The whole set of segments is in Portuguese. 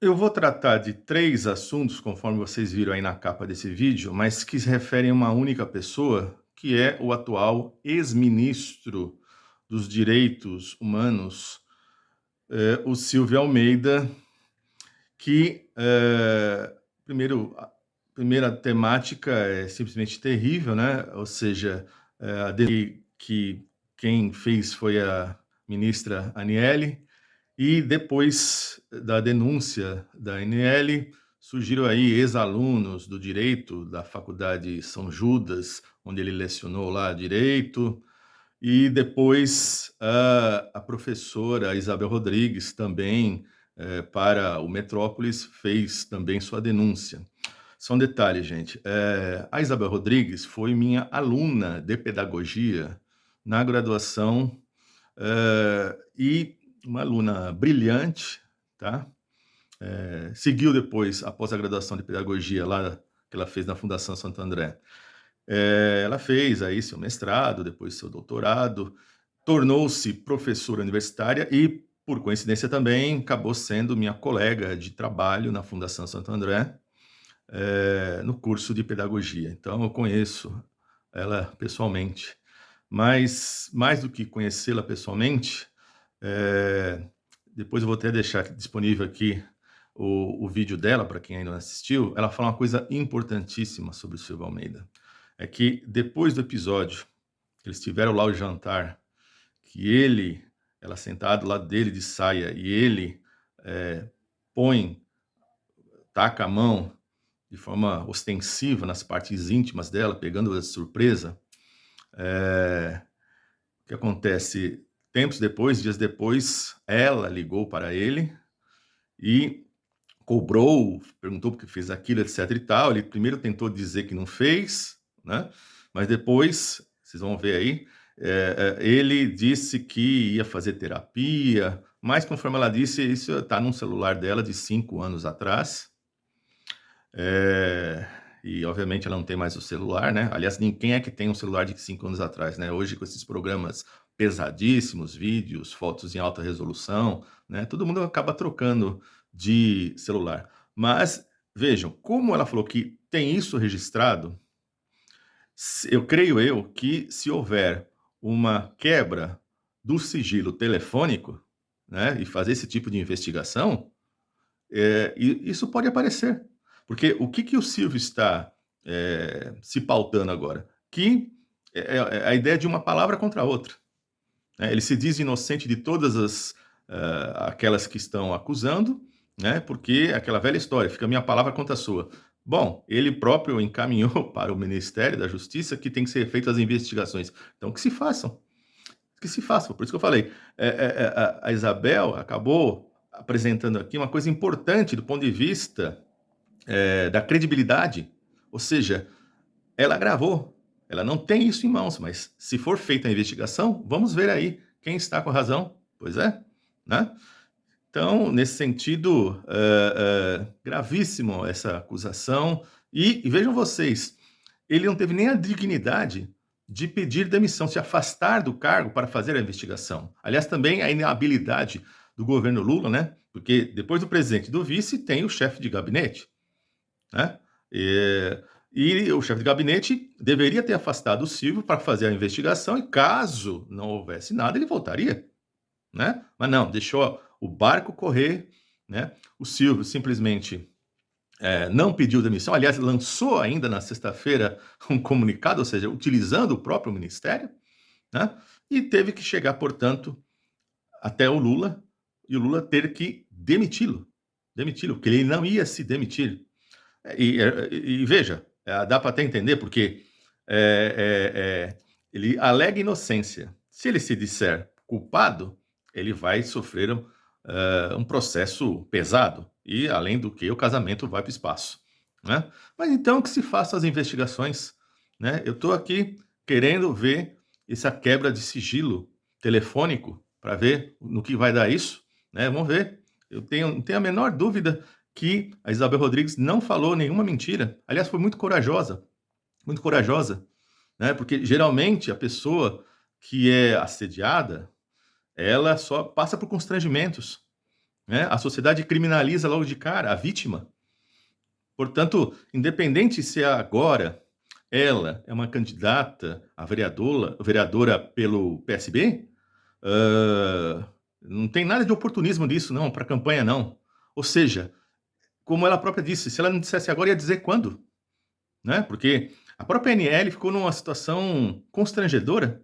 Eu vou tratar de 3 assuntos, conforme vocês viram aí na capa desse vídeo, mas que se referem a uma única pessoa, que é o atual ex-ministro dos Direitos Humanos, o Silvio Almeida, que, a primeira temática é simplesmente terrível, né, ou seja, a dele que quem fez foi a ministra Aniele, e depois da denúncia da ANL, surgiram aí ex-alunos do direito da Faculdade São Judas, onde ele lecionou lá direito, e depois a professora Isabel Rodrigues também, para o Metrópolis, fez também sua denúncia. Só um detalhe, gente, a Isabel Rodrigues foi minha aluna de pedagogia na graduação, e uma aluna brilhante, tá? Seguiu depois, após a graduação de pedagogia lá, que ela fez na Fundação Santo André. Ela fez aí seu mestrado, depois seu doutorado, tornou-se professora universitária e, por coincidência também, acabou sendo minha colega de trabalho na Fundação Santo André, no curso de pedagogia. Então, eu conheço ela pessoalmente. Mas, mais do que conhecê-la pessoalmente, é, depois eu vou até deixar disponível aqui o vídeo dela, para quem ainda não assistiu. Ela fala uma coisa importantíssima sobre o Silvio Almeida. É que depois do episódio, que eles tiveram lá o jantar, que ela sentada do lado dele de saia, e ele é, põe, taca a mão de forma ostensiva nas partes íntimas dela, pegando-a de surpresa. O que acontece? Tempos depois, dias depois, ela ligou para ele e cobrou, perguntou por que fez aquilo, etc e tal. Ele primeiro tentou dizer que não fez, né? Mas depois, vocês vão ver aí, ele disse que ia fazer terapia, mas conforme ela disse, isso está num celular dela de 5 anos atrás. É, e obviamente ela não tem mais o celular, né? Aliás, quem é que tem um celular de 5 anos atrás, né? Hoje, com esses programas pesadíssimos, vídeos, fotos em alta resolução, né? Todo mundo acaba trocando de celular. Mas vejam, como ela falou que tem isso registrado, eu creio que se houver uma quebra do sigilo telefônico, né? E fazer esse tipo de investigação, e isso pode aparecer. Porque o que, que o Silvio está se pautando agora? Que é a ideia de uma palavra contra a outra, né? Ele se diz inocente de todas aquelas que estão acusando, né? Porque aquela velha história, fica a minha palavra contra a sua. Bom, ele próprio encaminhou para o Ministério da Justiça que tem que ser feitas as investigações. Então, que se façam. Que se façam. Por isso que eu falei, a Isabel acabou apresentando aqui uma coisa importante do ponto de vista da credibilidade. Ou seja, ela gravou, ela não tem isso em mãos, mas se for feita a investigação, vamos ver aí quem está com razão. Pois é, né? Então, nesse sentido, gravíssimo essa acusação. E vejam vocês, ele não teve nem a dignidade de pedir demissão, se afastar do cargo para fazer a investigação. Aliás, também a inabilidade do governo Lula, né? Porque depois do presidente e do vice, tem o chefe de gabinete, né? E o chefe de gabinete deveria ter afastado o Silvio para fazer a investigação e, caso não houvesse nada, ele voltaria, né? Mas não, deixou o barco correr, né? O Silvio simplesmente não pediu demissão, aliás, lançou ainda na sexta-feira um comunicado, ou seja, utilizando o próprio ministério, né? E teve que chegar, portanto, até o Lula, e o Lula ter que demiti-lo, porque ele não ia se demitir. E veja, dá para até entender, porque ele alega inocência. Se ele se disser culpado, ele vai sofrer um processo pesado. E, além do que, o casamento vai para o espaço, né? Mas então que se façam as investigações, né? Eu estou aqui querendo ver essa quebra de sigilo telefônico para ver no que vai dar isso, né? Vamos ver. Não tenho a menor dúvida que a Isabel Rodrigues não falou nenhuma mentira. Aliás, foi muito corajosa, né? Porque geralmente a pessoa que é assediada, ela só passa por constrangimentos, né? A sociedade criminaliza logo de cara a vítima. Portanto, independente se agora ela é uma candidata a vereadora pelo PSB, não tem nada de oportunismo nisso, não, para a campanha, não. Ou seja, como ela própria disse, se ela não dissesse agora, ia dizer quando, né? Porque a própria NL ficou numa situação constrangedora,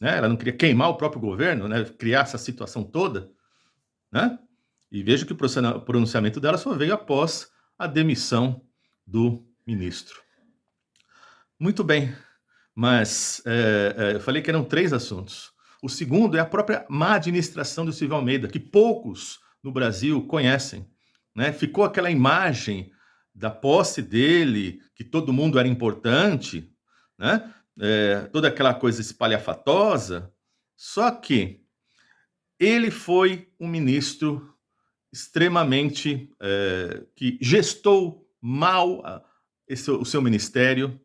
né? Ela não queria queimar o próprio governo, né? Criar essa situação toda, né? E vejo que o pronunciamento dela só veio após a demissão do ministro. Muito bem, mas eu falei que eram 3 assuntos. O segundo é a própria má administração do Silvio Almeida, que poucos no Brasil conhecem, né? Ficou aquela imagem da posse dele, que todo mundo era importante, né? Toda aquela coisa espalhafatosa, só que ele foi um ministro extremamente que gestou mal o seu ministério,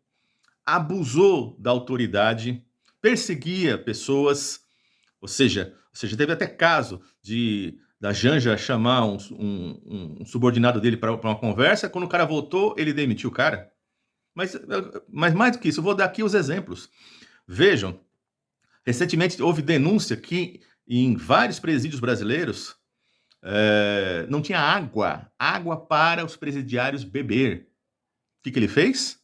abusou da autoridade, perseguia pessoas, ou seja, teve até caso da Janja chamar um subordinado dele para uma conversa, quando o cara voltou, ele demitiu o cara. Mas mais do que isso, eu vou dar aqui os exemplos. Vejam, recentemente houve denúncia que em vários presídios brasileiros não tinha água para os presidiários beber. O que ele fez?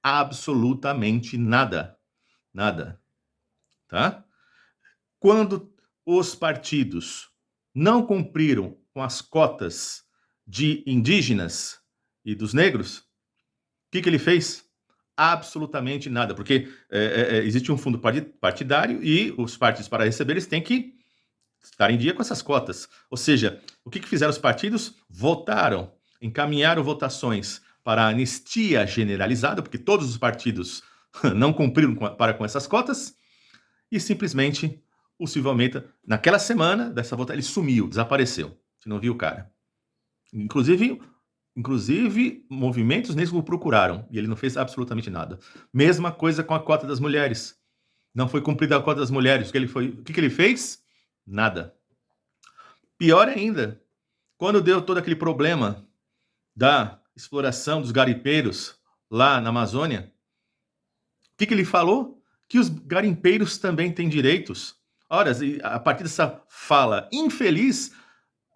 Absolutamente nada. Nada. Tá? Quando os partidos não cumpriram com as cotas de indígenas e dos negros, o que ele fez? Absolutamente nada, porque existe um fundo partidário e os partidos, para receber, eles têm que estar em dia com essas cotas. Ou seja, o que fizeram os partidos? Votaram, encaminharam votações para a anistia generalizada, porque todos os partidos não cumpriram com essas cotas, e simplesmente o Silvio Almeida, naquela semana dessa votação, ele sumiu, desapareceu. Você não viu o cara. Inclusive movimentos negros o procuraram, e ele não fez absolutamente nada. Mesma coisa com a cota das mulheres. Não foi cumprida a cota das mulheres. O que ele fez? Nada. Pior ainda, quando deu todo aquele problema da exploração dos garimpeiros lá na Amazônia, o que ele falou? Que os garimpeiros também têm direitos. Ora, a partir dessa fala infeliz,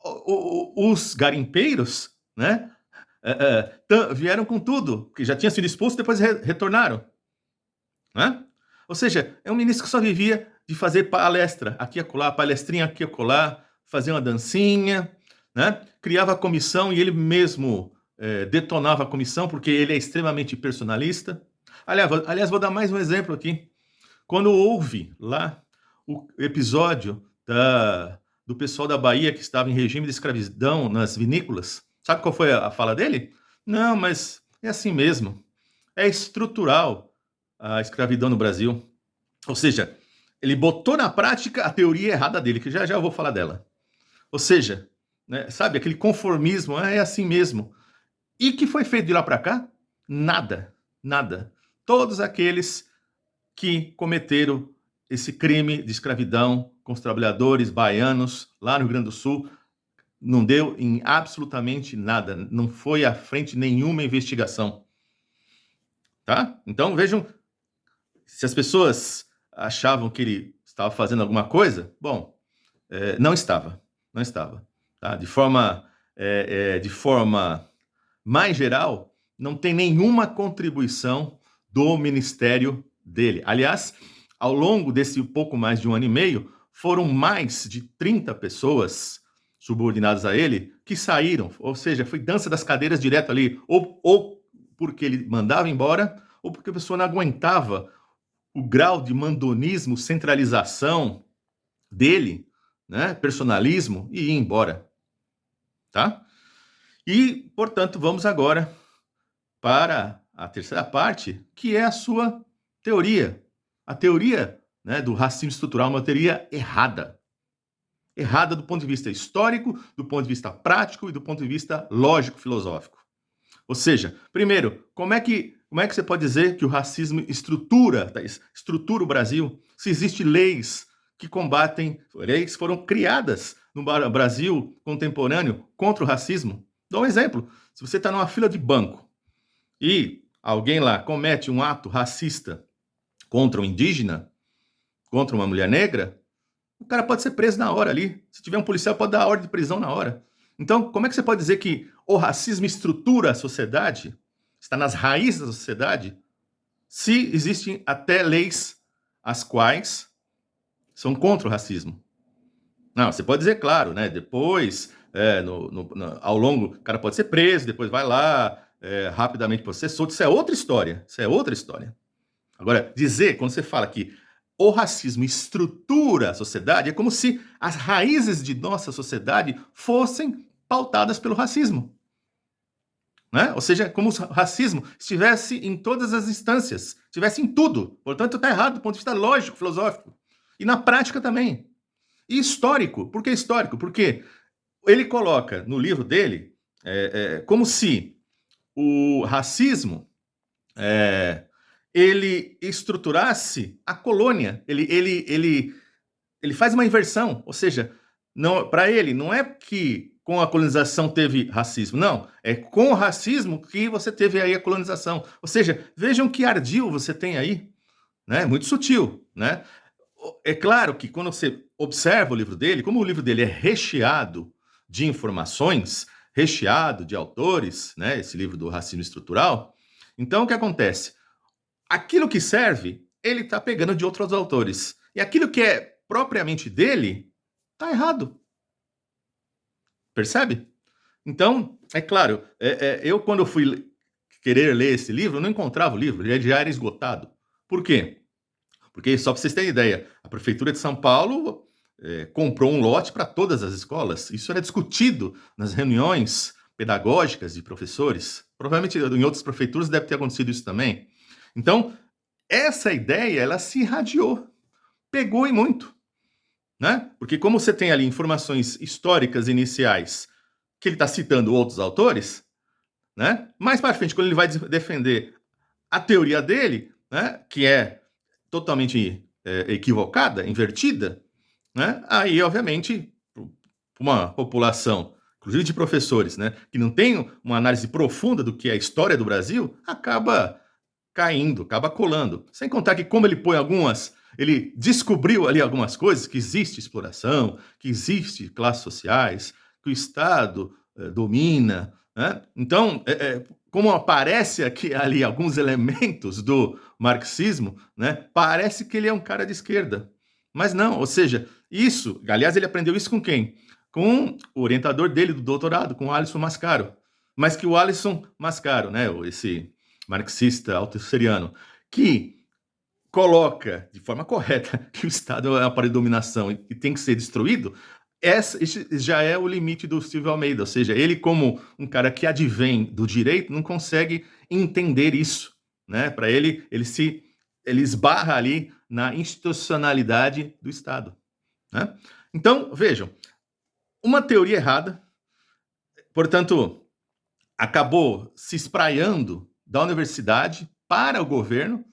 os garimpeiros, né, vieram com tudo, que já tinha sido expulso, depois retornaram. Né? Ou seja, é um ministro que só vivia de fazer palestra aqui e acolá, palestrinha aqui e acolá, fazer uma dancinha, né? Criava a comissão e ele mesmo detonava a comissão, porque ele é extremamente personalista. Aliás, vou dar mais um exemplo aqui. Quando houve lá o episódio do pessoal da Bahia que estava em regime de escravidão nas vinícolas, sabe qual foi a fala dele? Não, mas é assim mesmo. É estrutural a escravidão no Brasil. Ou seja, ele botou na prática a teoria errada dele, que já eu vou falar dela. Ou seja, né, sabe, aquele conformismo, é assim mesmo. E que foi feito de lá para cá? Nada, nada. Todos aqueles que cometeram esse crime de escravidão com os trabalhadores baianos lá no Rio Grande do Sul, não deu em absolutamente nada. Não foi à frente nenhuma investigação. Tá? Então, vejam, se as pessoas achavam que ele estava fazendo alguma coisa, bom, não estava. Tá? De forma mais geral, não tem nenhuma contribuição do ministério dele. Aliás, ao longo desse pouco mais de 1 ano e meio, foram mais de 30 pessoas subordinadas a ele que saíram, ou seja, foi dança das cadeiras direto ali, ou porque ele mandava embora, ou porque a pessoa não aguentava o grau de mandonismo, centralização dele, né, personalismo, e ia embora. Tá? E, portanto, vamos agora para a terceira parte, que é a sua teoria. A teoria, né, do racismo estrutural é uma teoria errada. Errada do ponto de vista histórico, do ponto de vista prático e do ponto de vista lógico-filosófico. Ou seja, primeiro, como é que você pode dizer que o racismo estrutura o Brasil se existem leis que combatem, leis que foram criadas no Brasil contemporâneo contra o racismo? Dou um exemplo. Se você está numa fila de banco e alguém lá comete um ato racista contra um indígena, contra uma mulher negra, o cara pode ser preso na hora ali. Se tiver um policial, pode dar a ordem de prisão na hora. Então, como é que você pode dizer que o racismo estrutura a sociedade, está nas raízes da sociedade, se existem até leis as quais são contra o racismo? Não, você pode dizer, claro, né? Depois, ao longo, o cara pode ser preso, depois vai lá, rapidamente pode ser solto. Isso é outra história. Isso é outra história. Agora, dizer, quando você fala que o racismo estrutura a sociedade, é como se as raízes de nossa sociedade fossem pautadas pelo racismo. Né? Ou seja, como se o racismo estivesse em todas as instâncias, estivesse em tudo. Portanto, está errado do ponto de vista lógico, filosófico. E na prática também. E histórico. Por que histórico? Porque ele coloca no livro dele como se o racismo ele estruturasse a colônia. Ele faz uma inversão. Ou seja, para ele, não é que com a colonização teve racismo. Não, é com o racismo que você teve aí a colonização. Ou seja, vejam que ardil você tem aí. Né? Muito sutil, né? É claro que quando você observa o livro dele, como o livro dele é recheado de informações, recheado de autores, né? Esse livro do racismo estrutural, então o que acontece? Aquilo que serve, ele está pegando de outros autores. E aquilo que é propriamente dele, está errado. Percebe? Então, é claro, eu quando eu fui querer ler esse livro, eu não encontrava o livro, ele já era esgotado. Por quê? Porque, só para vocês terem ideia, a Prefeitura de São Paulo comprou um lote para todas as escolas. Isso era discutido nas reuniões pedagógicas de professores. Provavelmente em outras prefeituras deve ter acontecido isso também. Então, essa ideia, ela se irradiou. Pegou e muito. Né? Porque como você tem ali informações históricas iniciais que ele está citando outros autores, né? Mais para frente, quando ele vai defender a teoria dele, né? Que é totalmente equivocada, invertida, né? Aí, obviamente, uma população, inclusive de professores, né? Que não tem uma análise profunda do que é a história do Brasil, acaba caindo, acaba colando. Sem contar que como ele põe ele descobriu ali algumas coisas, que existe exploração, que existe classes sociais, que o Estado domina, né? Então, como aparece aqui ali alguns elementos do marxismo, né? Parece que ele é um cara de esquerda. Mas não, ou seja, isso, aliás, ele aprendeu isso com quem? Com o orientador dele do doutorado, com o Alisson Mascaro. Mas que o Alisson Mascaro, né, esse marxista autosseriano, que coloca de forma correta que o Estado é um aparelho de dominação e tem que ser destruído, esse já é o limite do Silvio Almeida. Ou seja, ele, como um cara que advém do direito, não consegue entender isso. Né? Para ele esbarra ali na institucionalidade do Estado. Né? Então, vejam, uma teoria errada, portanto, acabou se espraiando da universidade para o governo,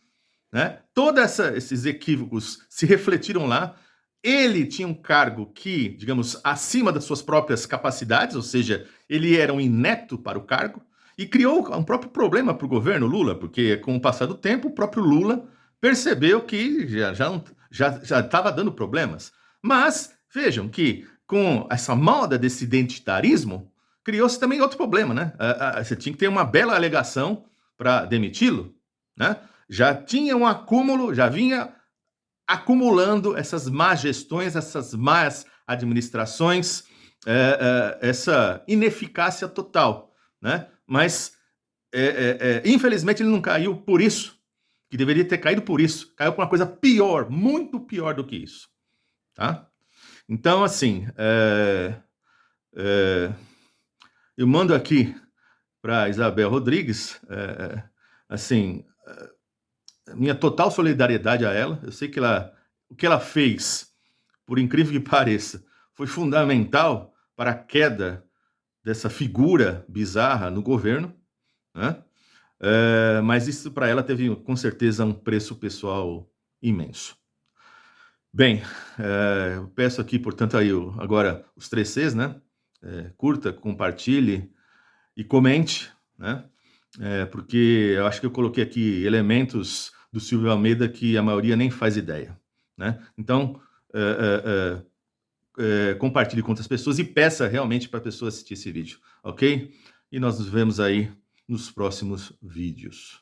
né? Todos esses equívocos se refletiram lá. Ele tinha um cargo que, digamos, acima das suas próprias capacidades, ou seja, ele era um inepto para o cargo, e criou um próprio problema para o governo Lula, porque com o passar do tempo, o próprio Lula percebeu que já estava dando problemas. Mas vejam que com essa moda desse identitarismo, criou-se também outro problema, né? Você tinha que ter uma bela alegação para demiti-lo, né? Já tinha um acúmulo, já vinha acumulando essas más gestões, essas más administrações, essa ineficácia total, né? Mas, infelizmente, ele não caiu por isso, que deveria ter caído por isso. Caiu por uma coisa pior, muito pior do que isso. Tá? Então, assim, eu mando aqui para Isabel Rodrigues, assim, minha total solidariedade a ela. Eu sei que o que ela fez, por incrível que pareça, foi fundamental para a queda dessa figura bizarra no governo, né? Mas isso para ela teve com certeza um preço pessoal imenso. Bem, eu peço aqui, portanto, aí agora os 3 Cs, né? Curta, compartilhe e comente, né? Porque eu acho que eu coloquei aqui elementos do Silvio Almeida que a maioria nem faz ideia, né? Então, compartilhe com outras pessoas e peça realmente para a pessoa assistir esse vídeo, ok? E nós nos vemos aí nos próximos vídeos.